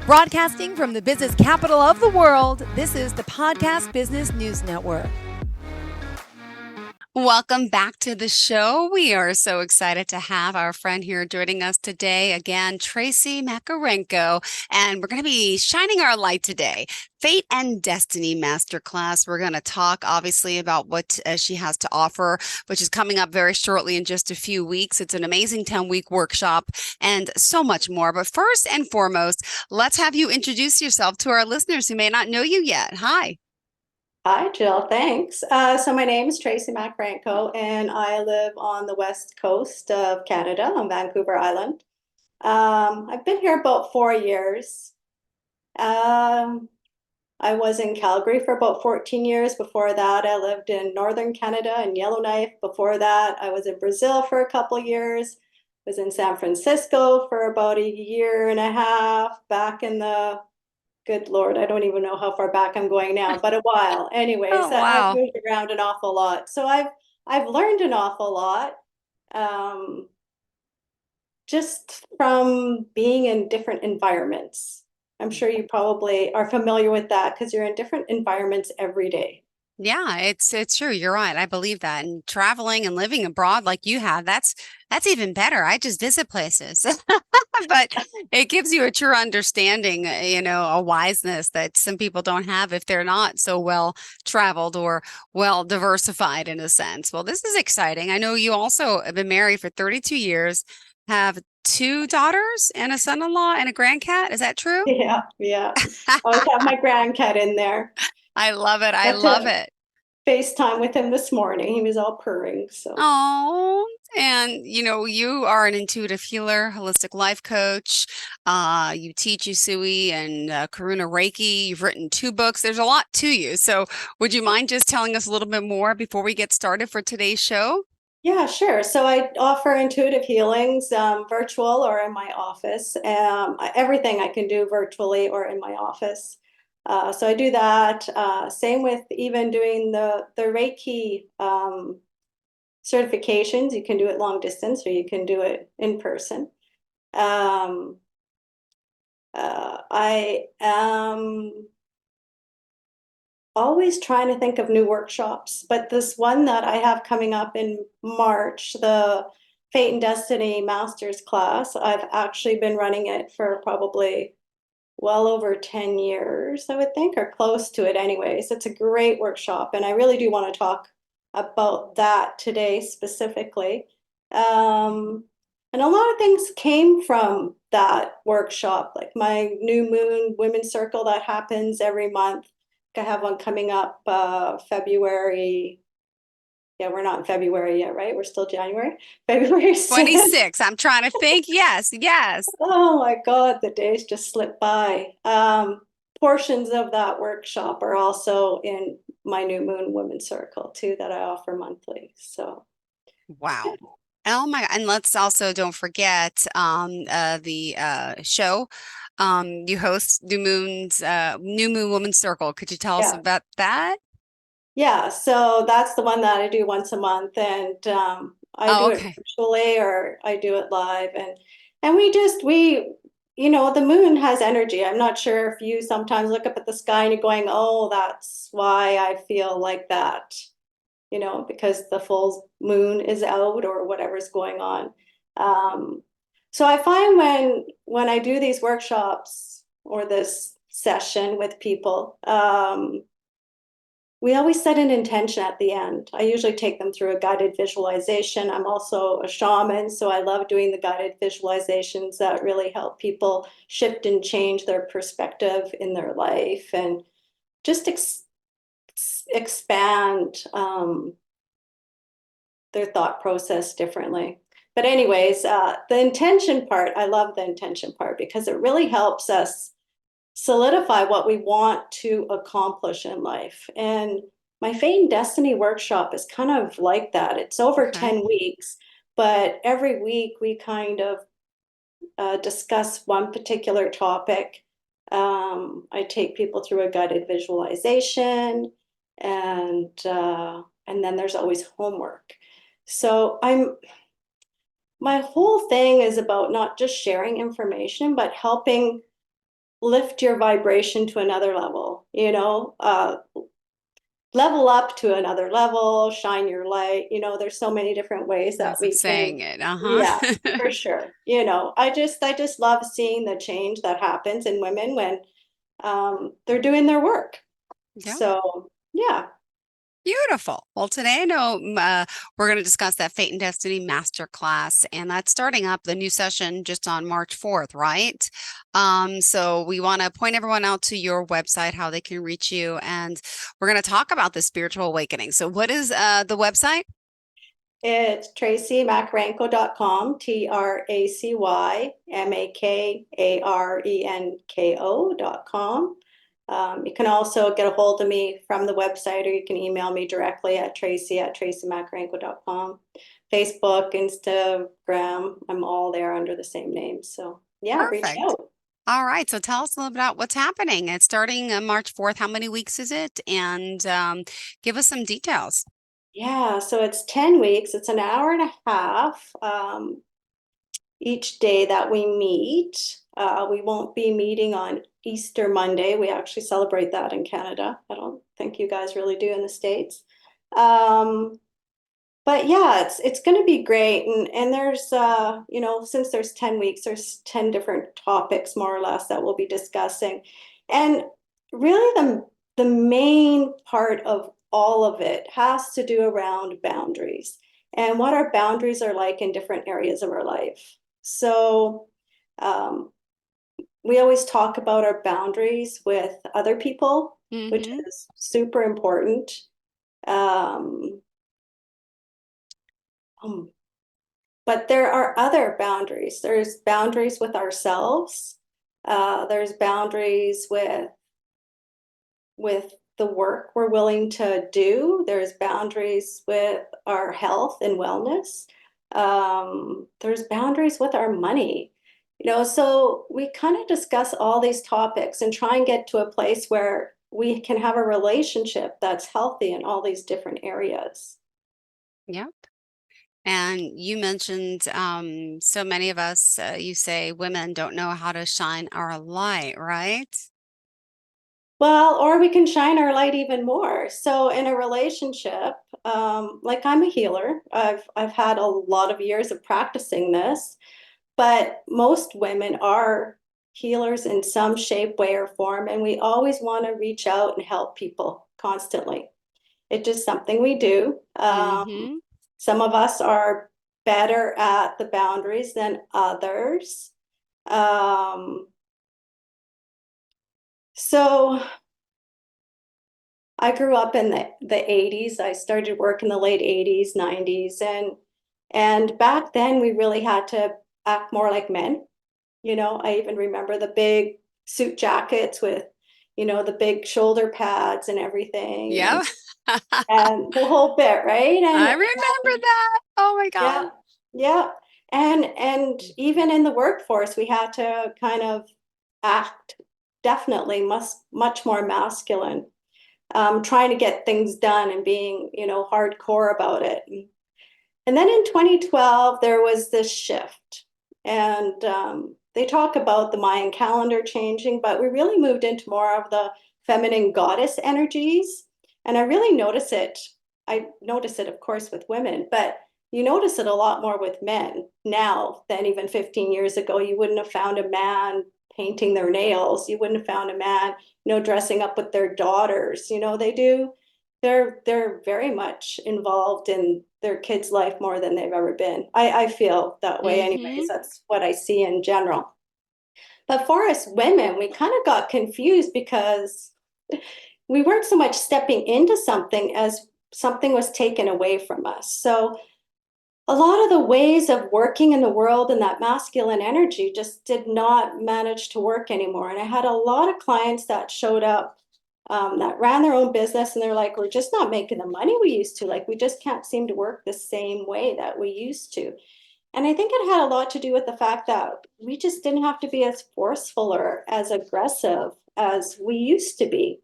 Broadcasting from the business capital of the world, this is the Podcast Business News Network. Welcome back to the show. We are so excited to have our friend here joining us today. Again, Tracy Makarenko, and we're going to be shining our light today. Fate and Destiny Masterclass. We're going to talk obviously about what she has to offer, which is coming up very shortly in just a few weeks. It's an amazing 10-week workshop and so much more. But first and foremost, let's have you introduce yourself to our listeners who may not know you yet. Hi. Hi, Jill. Thanks. So my name is Tracy Makarenko, and I live on the west coast of Canada on Vancouver Island. I've been here about 4 years. I was in Calgary for about 14 years. Before that, I lived in northern Canada in Yellowknife. Before that, I was in Brazil for a couple of years. Was in San Francisco for about a year and a half, back in the good Lord, I don't even know how far back I'm going now, but a while. Anyways, Oh, I've wow. moved around an awful lot. So I've learned an awful lot, um, just from being in different environments. I'm sure you probably are familiar with that because you're in different environments every day. Yeah, it's true. You're right. I believe that. And traveling and living abroad like you have, that's even better. I just visit places. But it gives you a true understanding, a wiseness that some people don't have if they're not so well traveled or well diversified in a sense. Well, this is exciting. I know you also have been married for 32 years, have two daughters and a son-in-law and a grandcat. Is that true? Yeah, yeah. Always have my grandcat in there. I love it. I Got love to it. FaceTime with him this morning. He was all purring, so. Oh, and you are an intuitive healer, holistic life coach. You teach Usui and Karuna Reiki. You've written two books. There's a lot to you. So, would you mind just telling us a little bit more before we get started for today's show? Yeah, sure. So I offer intuitive healings, virtual or in my office. Everything I can do virtually or in my office. So I do that. Same with even doing the Reiki certifications. You can do it long distance or you can do it in person. Um, I am always trying to think of new workshops, but this one that I have coming up in March, the Fate and Destiny Masters class, I've actually been running it for probably well over 10 years, I would think, or close to it anyways. It's a great workshop, and I really do want to talk about that today specifically. And a lot of things came from that workshop, like my new moon women's circle that happens every month. I have one coming up February. Yeah, we're not in February yet, right? We're still January. February 6th. 26. I'm trying to think. Yes, yes. Oh my God, the days just slip by. Portions of that workshop are also in my new moon women's circle too that I offer monthly. So Wow. Oh my, and let's also don't forget the show. You host New Moon Women's Circle. Could you tell us yeah. about that? Yeah, so that's the one that I do once a month, and I Oh, do it okay. virtually or I do it live, and we the moon has energy. I'm not sure if you sometimes look up at the sky and you're going, oh, that's why I feel like that, because the full moon is out or whatever's going on. Um, so I find when I do these workshops or this session with people, we always set an intention at the end. I usually take them through a guided visualization. I'm also a shaman, so I love doing the guided visualizations that really help people shift and change their perspective in their life and just expand their thought process differently. But anyways, the intention part, I love the intention part because it really helps us solidify what we want to accomplish in life. And my Fate and Destiny workshop is kind of like that. It's over Okay. 10 weeks, but every week we kind of discuss one particular topic. I take people through a guided visualization, and then there's always homework. So my whole thing is about not just sharing information, but helping lift your vibration to another level, level up to another level, shine your light. There's so many different ways that Ways of we can, saying it. yeah, Uh-huh. for sure. I just love seeing the change that happens in women when they're doing their work. Yeah. So, yeah. Beautiful. Well, today I know we're going to discuss that Fate and Destiny Masterclass, and that's starting up the new session just on March 4th, right? So we want to point everyone out to your website, how they can reach you, and we're going to talk about the spiritual awakening. So what is the website? It's TracyMakarenko.com, TracyMakarenko.com. You can also get a hold of me from the website, or you can email me directly at Tracy@TracyMakarenko.com. Facebook, Instagram, I'm all there under the same name. So yeah, reach Perfect. out. All right. So tell us a little bit about what's happening. It's starting March 4th. How many weeks is it? And give us some details. Yeah, so it's 10 weeks. It's an hour and a half each day that we meet. We won't be meeting on Easter Monday. We actually celebrate that in Canada. I don't think you guys really do in the States. Um, but yeah, it's going to be great. And there's since there's 10 weeks, there's 10 different topics more or less that we'll be discussing. And really the main part of all of it has to do around boundaries and what our boundaries are like in different areas of our life. So um, we always talk about our boundaries with other people, which Mm-hmm. is super important. Um, um, but there are other boundaries. There's boundaries with ourselves. There's boundaries with the work we're willing to do. There's boundaries with our health and wellness. There's boundaries with our money. So we kind of discuss all these topics and try and get to a place where we can have a relationship that's healthy in all these different areas. Yep. And you mentioned so many of us, you say women don't know how to shine our light, right? Well, or we can shine our light even more. So in a relationship, like I'm a healer. I've had a lot of years of practicing this, but most women are healers in some shape, way, or form, and we always want to reach out and help people constantly. It's just something we do. Mm-hmm. Some of us are better at the boundaries than others. Um, so I grew up in the 80s. I started work in the late 80s, 90s, and back then we really had to act more like men. I even remember the big suit jackets with, the big shoulder pads and everything Yeah. and the whole bit, right? I And remember that. Oh my God. yeah, yeah. And even in the workforce, we had to kind of act definitely much more masculine, trying to get things done and being, hardcore about it. And then in 2012, there was this shift. And they talk about the Mayan calendar changing, but we really moved into more of the feminine goddess energies. And I really notice it. I notice it, of course, with women, but you notice it a lot more with men now than even 15 years ago. You wouldn't have found a man painting their nails. You wouldn't have found a man, dressing up with their daughters. They do. They're very much involved in their kids' life more than they've ever been. I feel that way anyways. Mm-hmm. That's what I see in general. But for us women, we kind of got confused because we weren't so much stepping into something as something was taken away from us. So a lot of the ways of working in the world and that masculine energy just did not manage to work anymore. And I had a lot of clients that showed up that ran their own business and they're like, we're just not making the money we used to. Like, we just can't seem to work the same way that we used to. And I think it had a lot to do with the fact that we just didn't have to be as forceful or as aggressive as we used to be.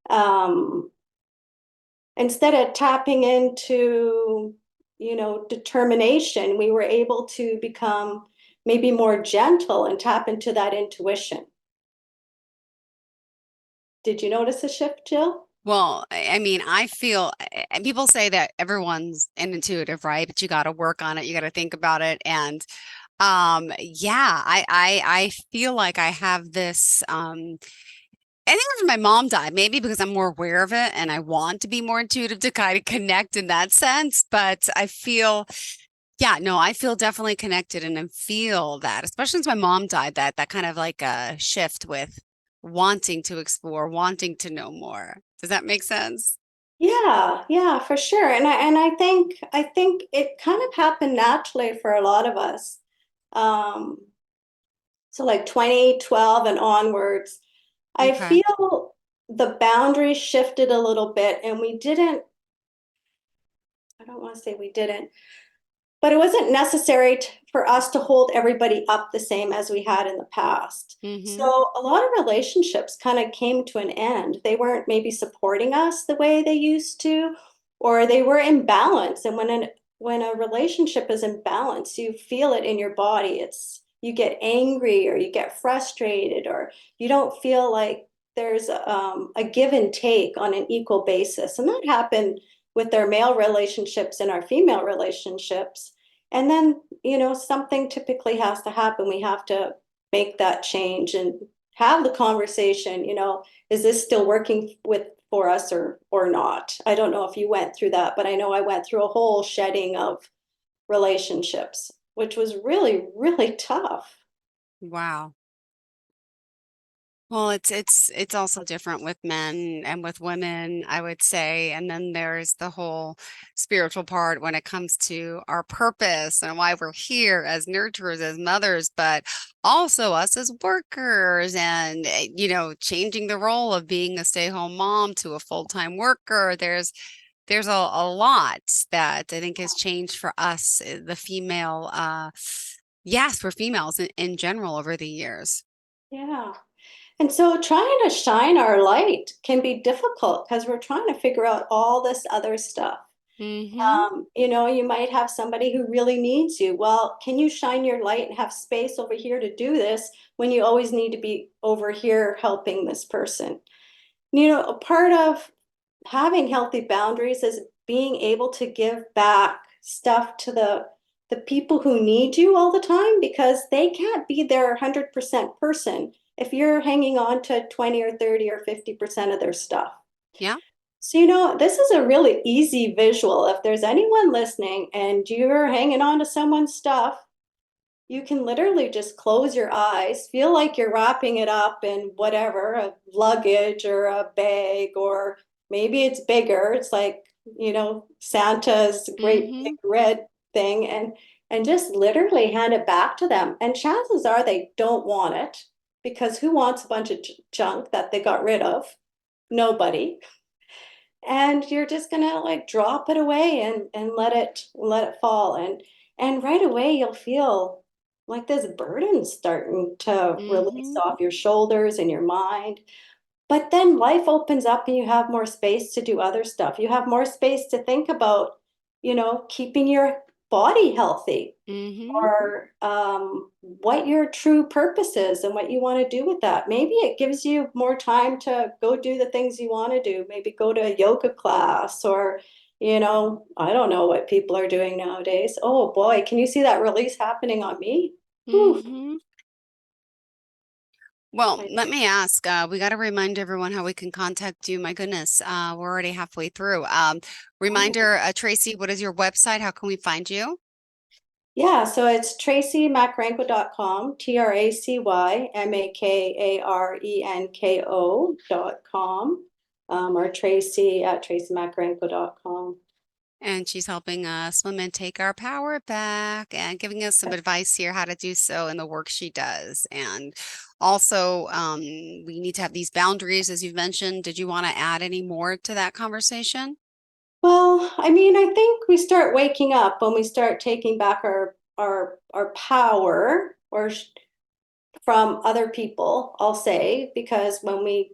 Um, Instead of tapping into, determination, we were able to become maybe more gentle and tap into that intuition. Did you notice a shift, Jill? Well, I mean, I feel people say that everyone's intuitive, right? But you got to work on it. You got to think about it. And yeah, I feel like I have this I think after my mom died, maybe because I'm more aware of it and I want to be more intuitive to kind of connect in that sense. But I feel, yeah, no, I feel definitely connected and I feel that, especially since my mom died, that kind of like a shift with wanting to explore, wanting to know more. Does that make sense? Yeah, yeah, for sure. And I think it kind of happened naturally for a lot of us. Um, so like 2012 and onwards, I Okay. feel the boundaries shifted a little bit and we didn't, I don't want to say we didn't, but it wasn't necessary for us to hold everybody up the same as we had in the past. Mm-hmm. So a lot of relationships kind of came to an end. They weren't maybe supporting us the way they used to, or they were imbalanced. And when a relationship is imbalanced, you feel it in your body. It's you get angry or you get frustrated or you don't feel like there's a give and take on an equal basis. And that happened with our male relationships and our female relationships. And then, something typically has to happen. We have to make that change and have the conversation, is this still working with for us or not? I don't know if you went through that, but I know I went through a whole shedding of relationships, which was really, really tough. Wow. Well, it's also different with men and with women, I would say. And then there's the whole spiritual part when it comes to our purpose and why we're here as nurturers, as mothers, but also us as workers and changing the role of being a stay-home mom to a full-time worker. There's a lot that I think has changed for us, the female yes, for females in general over the years. Yeah. And so trying to shine our light can be difficult because we're trying to figure out all this other stuff. Mm-hmm. You might have somebody who really needs you. Well, can you shine your light and have space over here to do this when you always need to be over here helping this person? A part of having healthy boundaries is being able to give back stuff to the people who need you all the time because they can't be their 100% person if you're hanging on to 20 or 30 or 50% of their stuff. Yeah. So, this is a really easy visual. If there's anyone listening and you're hanging on to someone's stuff, you can literally just close your eyes, feel like you're wrapping it up in whatever, a luggage or a bag, or maybe it's bigger. It's like, Santa's great big Mm-hmm. red thing, and just literally hand it back to them. And chances are they don't want it because who wants a bunch of junk that they got rid of? Nobody. And you're just gonna like drop it away and let it fall, and right away you'll feel like this burden starting to release Mm-hmm. off your shoulders and your mind. But then life opens up and you have more space to do other stuff. You have more space to think about, keeping your body healthy, Mm-hmm. or what your true purpose is and what you want to do with that. Maybe it gives you more time to go do the things you want to do. Maybe go to a yoga class or, I don't know what people are doing nowadays. Oh boy, can you see that release happening on me? Whew. Mm-hmm. Well, I let me ask, we got to remind everyone how we can contact you. My goodness, we're already halfway through. know. Reminder, Tracy, what is your website? How can we find you? Yeah, so it's tracymakarenko.com, TracyMakarenko.com, or Tracy at tracymakarenko.com. And she's helping us women take our power back and giving us some advice here how to do so in the work she does. And also, we need to have these boundaries, as you've mentioned. Did you want to add any more to that conversation? Well, I mean, I think we start waking up when we start taking back our power from other people, I'll say, because when we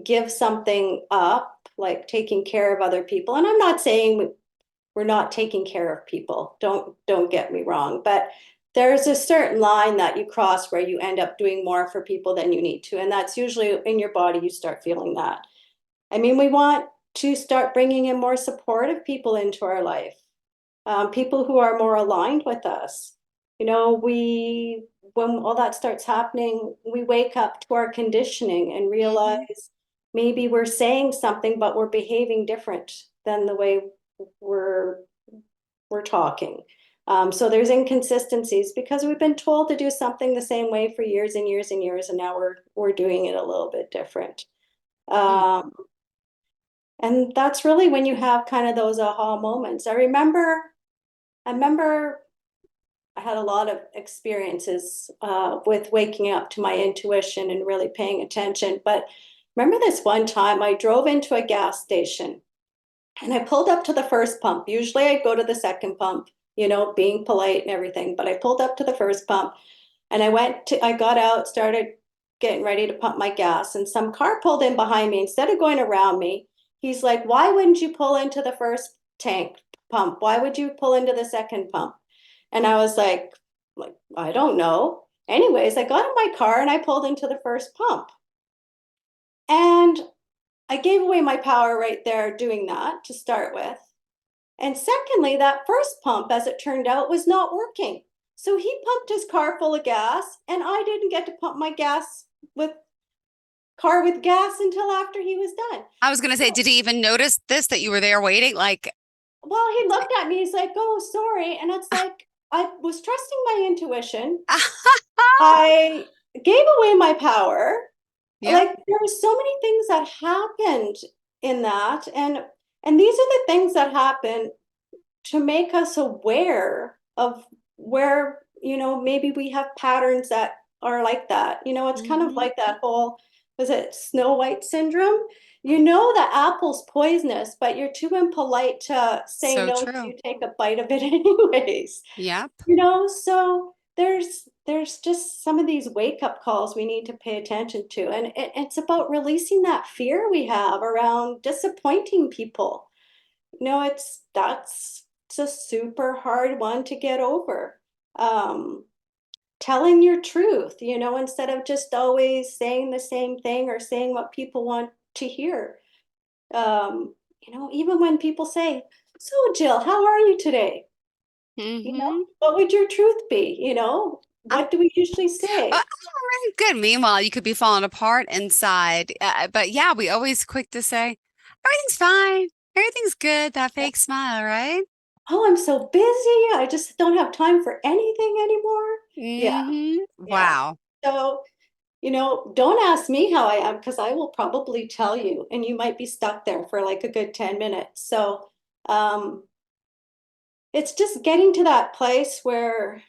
give something up, like taking care of other people, and I'm not saying we're not taking care of people. Don't get me wrong, but there's a certain line that you cross where you end up doing more for people than you need to. And that's usually in your body, you start feeling that. I mean, we want to start bringing in more supportive people into our life, people who are more aligned with us. You know, when all that starts happening, we wake up to our conditioning and Hmm. realize maybe we're saying something, but we're behaving different than the way we're we're talking. So there's inconsistencies because we've been told to do something the same way for years and years and years, and now we're doing it a little bit different. Um, and that's really when you have kind of those aha moments. I remember I had a lot of experiences with waking up to my intuition and really paying attention. But remember this one time I drove into a gas station and I pulled up to the first pump. Usually I'd go to the second pump, you know, being polite and everything. But I pulled up to the first pump and I got out, started getting ready to pump my gas. And some car pulled in behind me. Instead of going around me, he's like, "Why wouldn't you pull into the first tank pump? Why would you pull into the second pump?" And I was like, I don't know. Anyways, I got in my car and I pulled into the first pump. And I gave away my power right there doing that to start with. And secondly, that first pump, as it turned out, was not working. So he pumped his car full of gas, and I didn't get to pump my with gas until after he was done. I was going to say, did he even notice this that you were there waiting? Like, Well, he looked at me, he's like, "Oh, sorry." And it's like, I was trusting my intuition. I gave away my power. yep, Like there were so many things that happened in that. And these are the things that happen to make us aware of where, you know, maybe we have patterns that are like that. You know, it's kind of hmm, like that whole, was it Snow White syndrome? You know the apple's poisonous, but you're too impolite to say so no true. to take a bite of it anyways. Yep, You know, so there's just some of these wake up calls we need to pay attention to, and it's about releasing that fear we have around disappointing people. You know, it's a super hard one to get over. Um, Telling your truth, you know, instead of just always saying the same thing or saying what people want to hear. You know, even when people say, "So, Jill, how are you today?" You know, hmm. what would your truth be? You know, I'm what do we usually all say? right, good. Meanwhile, you could be falling apart inside. But yeah, we always quick to say, everything's fine. Everything's good. That fake smile, right? "Oh, I'm so busy. I just don't have time for anything anymore." Yeah, Hmm. yeah. Wow. So, you know, don't ask me how I am because I will probably tell you, and you might be stuck there for like a good 10 minutes. So, um, it's just getting to that place where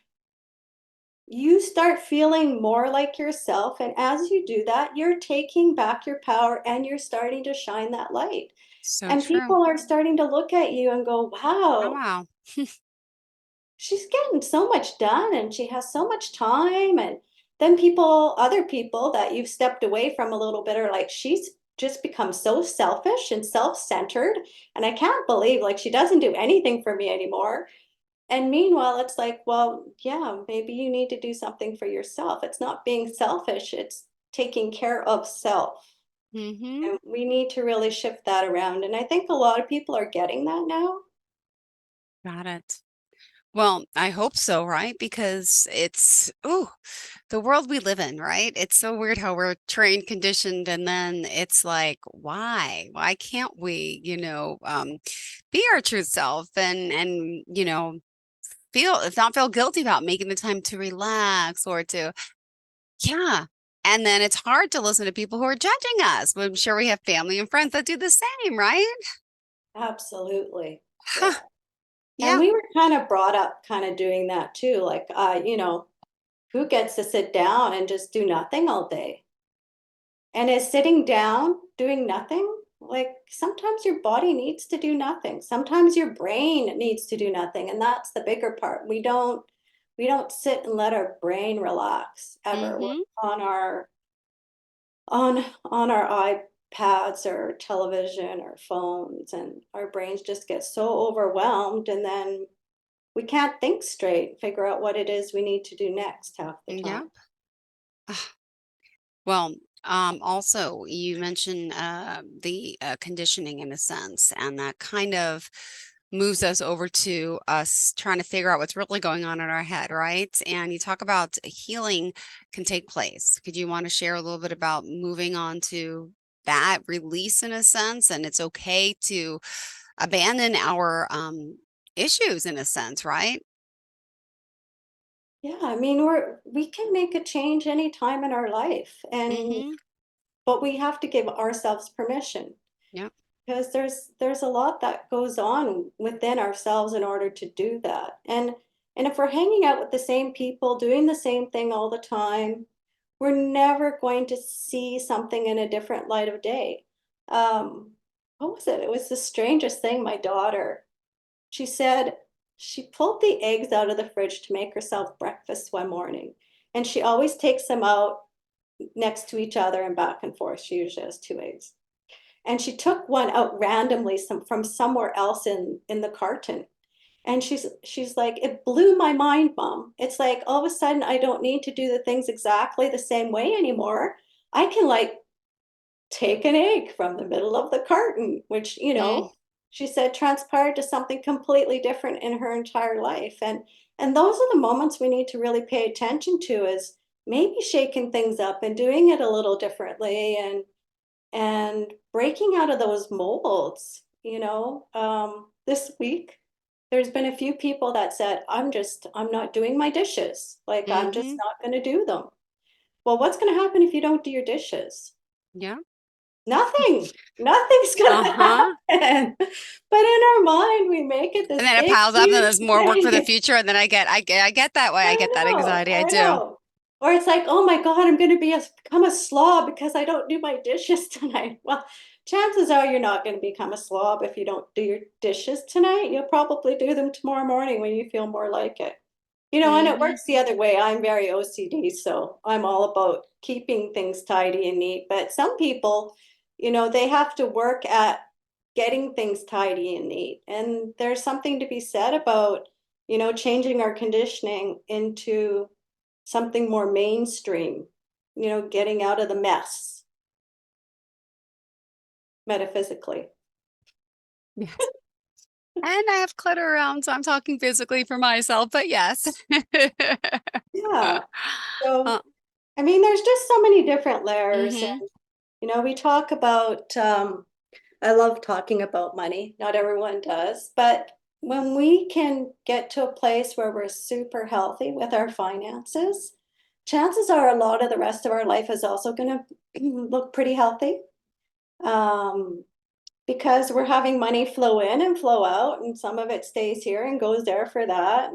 you start feeling more like yourself. And as you do that, you're taking back your power and you're starting to shine that light. So And true. people are starting to look at you and go, Oh, "Wow, wow. she's getting so much done and she has so much time." And then other people that you've stepped away from a little bit are like, "She's just become so selfish and self-centered. And I can't believe like she doesn't do anything for me anymore." And meanwhile, it's like, well, yeah, maybe you need to do something for yourself. It's not being selfish, it's taking care of self. Hmm. And we need to really shift that around. And I think a lot of people are getting that now. Got it. Well, I hope so, right? Because it's, the world we live in, right? It's so weird how we're trained, conditioned, and then it's like, why? Why can't we, be our true self and feel, if not feel guilty about making the time to relax or to, yeah. And then it's hard to listen to people who are judging us. But I'm sure we have family and friends that do the same, right? Absolutely. Huh. Yeah. And Yeah. we were kind of brought up kind of doing that too. Like, you know, who gets to sit down and just do nothing all day? And is sitting down doing nothing? Like sometimes your body needs to do nothing. Sometimes your brain needs to do nothing. And that's the bigger part. We don't sit and let our brain relax ever. We're Mm-hmm. on our iPads or television or phones, and our brains just get so overwhelmed. And then we can't think straight, figure out what it is we need to do next half the Yeah. time. Well, also you mentioned the conditioning in a sense, and that kind of moves us over to us trying to figure out what's really going on in our head, right? And you talk about healing can take place. Could you want to share a little bit about moving on to that release in a sense? And it's okay to abandon our issues in a sense, right? Yeah, I mean, we can make a change any time in our life, and Mm-hmm. but we have to give ourselves permission Yep. because there's a lot that goes on within ourselves in order to do that. And if we're hanging out with the same people, doing the same thing all the time, we're never going to see something in a different light of day. Um, what was it? It was the strangest thing. My daughter, she said she pulled the eggs out of the fridge to make herself breakfast one morning. And she always takes them out next to each other and back and forth. She usually has two eggs. And she took one out randomly from somewhere else in the carton. And she's like, it blew my mind, Mom. It's like all of a sudden I don't need to do the things exactly the same way anymore. I can like take an egg from the middle of the carton, which, Mm, she said transpired to something completely different in her entire life. And those are the moments we need to really pay attention to is maybe shaking things up and doing it a little differently and breaking out of those molds, this week there's been a few people that said, I'm not doing my dishes. Like I'm just mm-hmm. not going to do them. Well, what's going to happen if you don't do your dishes? Yeah. Nothing. Nothing's gonna Uh-huh. happen. But in our mind, we make it And this then it big, piles up, and huge there's more work for the thing. future. And then I get that way. I get that anxiety. I I do. know. Or it's like, oh my God, I'm gonna become a slob because I don't do my dishes tonight. Well, chances are you're not gonna become a slob if you don't do your dishes tonight. You'll probably do them tomorrow morning when you feel more like it. And it Mm-hmm. works the other way. I'm very OCD, so I'm all about keeping things tidy and neat. But some people, they have to work at getting things tidy and neat. And there's something to be said about, changing our conditioning into something more mainstream, getting out of the mess metaphysically. Yes. And I have clutter around, so I'm talking physically for myself, but yes. Yeah. So, Uh, I mean, there's just so many different layers. mm-hmm. We talk about, I love talking about money. Not everyone does, but when we can get to a place where we're super healthy with our finances, chances are a lot of the rest of our life is also going to look pretty healthy. Um, because we're having money flow in and flow out, and some of it stays here and goes there for that.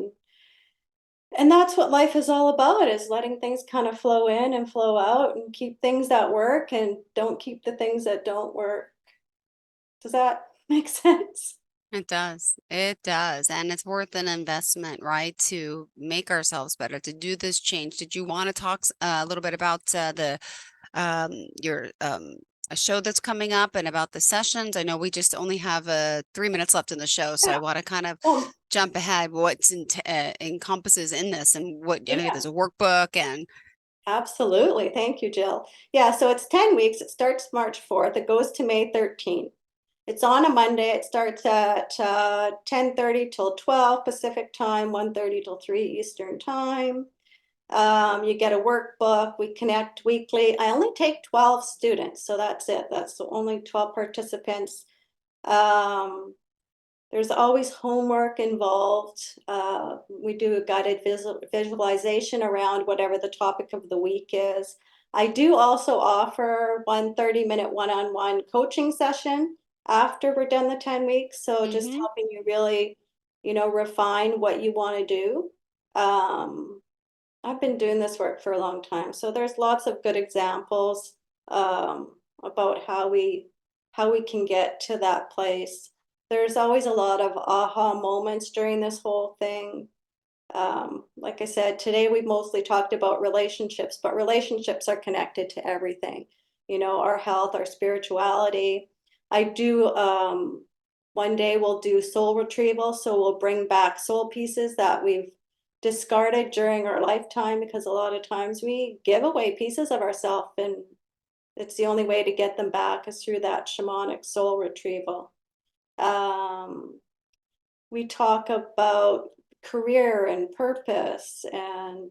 And that's what life is all about, is letting things kind of flow in and flow out and keep things that work and don't keep the things that don't work. Does that make sense? It does. It does. And it's worth an investment, right? To make ourselves better, to do this change. Did you want to talk a little bit about the your a show that's coming up and about the sessions? I know we just only have 3 minutes left in the show, so I Yeah. want to kind of Oh, jump ahead what's encompasses in this and what I know yeah, there's a workbook and absolutely. Thank you, Jill. Yeah, so it's 10 weeks. It starts March 4th. It goes to May 13th. It's on a Monday. It starts at 10:30 till 12 Pacific time, 1:30 till 3 Eastern time. You get a workbook. We connect weekly. I only take 12 students, so that's it. That's the only 12 participants. Um, there's always homework involved. We do a guided visualization around whatever the topic of the week is. I do also offer one 30-minute one-on-one coaching session after we're done the 10 weeks. So just mm-hmm. helping you really, refine what you want to do. Um, I've been doing this work for a long time, so there's lots of good examples about how we can get to that place. There's always a lot of aha moments during this whole thing. Like I said, today we mostly talked about relationships, but relationships are connected to everything. Our health, our spirituality. I do One day we'll do soul retrieval. So we'll bring back soul pieces that we've discarded during our lifetime, because a lot of times we give away pieces of ourselves, and it's the only way to get them back is through that shamanic soul retrieval. We talk about career and purpose, and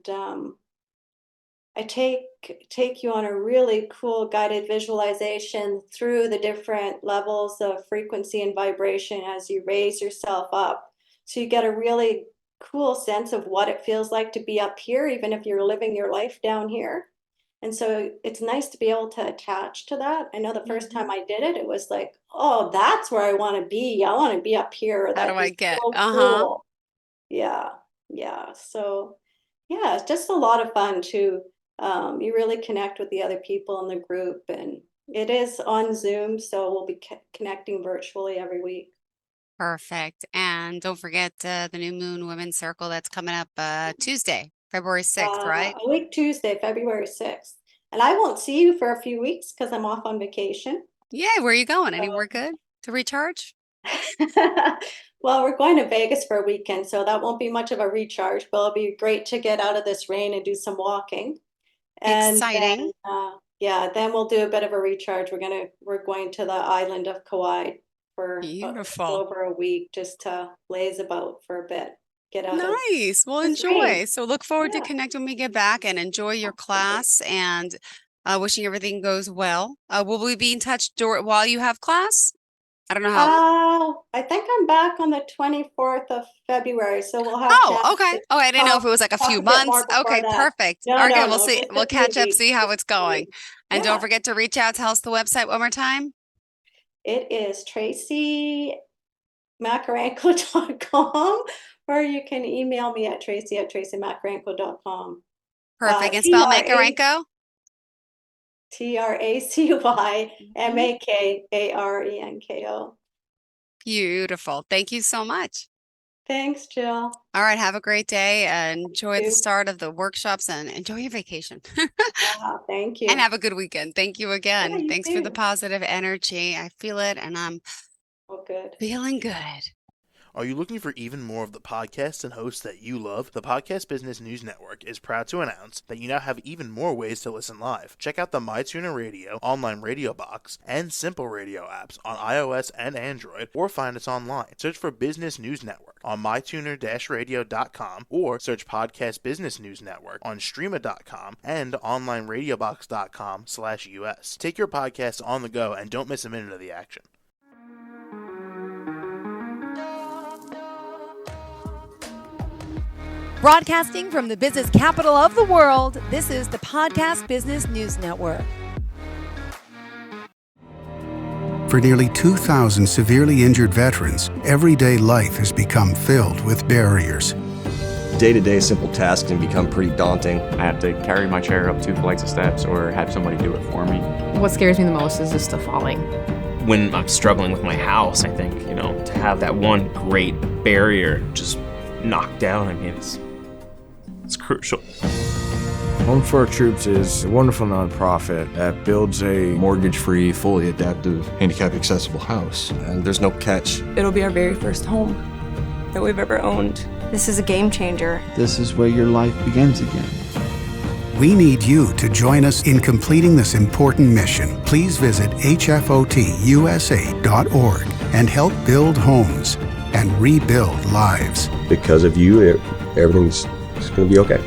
I take you on a really cool guided visualization through the different levels of frequency and vibration as you raise yourself up. So you get a really cool sense of what it feels like to be up here, even if you're living your life down here. And so it's nice to be able to attach to that. I know the first time I did it, it was like, oh, that's where I want to be. I want to be up here. How do That'd I be get? so cool. Yeah. Yeah. So yeah, it's just a lot of fun too. You really connect with the other people in the group, and it is on Zoom, so we'll be connecting virtually every week. Perfect. And don't forget the New Moon Women's Circle that's coming up Tuesday, February 6th, right? A week Tuesday, February 6th. And I won't see you for a few weeks because I'm off on vacation. Yeah, where are you going? Anywhere good to recharge? Well, we're going to Vegas for a weekend, so that won't be much of a recharge, but it'll be great to get out of this rain and do some walking. And Exciting. then, yeah, then we'll do a bit of a recharge. We're going to the island of Kauai for a little Beautiful. over a week, just to laze about for a bit, get out of Nice. Well, this rain. enjoy. So look forward to Yeah, connect when we get back, and enjoy your class, and wishing everything goes well. Will we be in touch while you have class? I don't know how. I think I'm back on the 24th of February, so we'll have Oh, chance okay. to Oh, I didn't know if it was like a talk few a bit more months. before Okay, that. perfect. No, Okay, no, we'll no, see. just We'll a few catch up, see weeks. how Just it's a few going. weeks. And don't Yeah, forget to reach out. Tell us the website one more time. it is Tracy Makarenko.com, or you can email me at Tracy@tracymakarenko.com. Perfect. And spell T-R-A Makarenko. TRACYMAKARENKO. Beautiful. Thank you so much. Thanks, Jill. All right. Have a great day. Enjoy the You. start of the workshops and enjoy your vacation. Thank And you. have a good weekend. Thank you Yeah, again. you Thanks for the too. positive energy. I feel it, and I'm Oh, good. feeling good. Are you looking for even more of the podcasts and hosts that you love? The Podcast Business News Network is proud to announce that you now have even more ways to listen live. Check out the MyTuner Radio, online radio box, and Simple Radio apps on iOS and Android, or find us online. Search for Business News Network on mytuner-radio.com, or search Podcast Business News Network on streama.com and onlineradiobox.com/US. Take your podcast on the go and don't miss a minute of the action. Broadcasting from the business capital of the world, this is the Podcast Business News Network. For nearly 2,000 severely injured veterans, everyday life has become filled with barriers. Day-to-day simple tasks can become pretty daunting. I have to carry my chair up 2 flights of steps or have somebody do it for me. What scares me the most is just the falling. When I'm struggling with my house, I think, to have that one great barrier just knocked down, it's crucial. Home for Our Troops is a wonderful nonprofit that builds a mortgage-free, fully adaptive, handicap-accessible house. And there's no catch. It'll be our very first home that we've ever owned. This is a game changer. This is where your life begins again. We need you to join us in completing this important mission. Please visit hfotusa.org and help build homes and rebuild lives. Because of you, everything's going to be okay.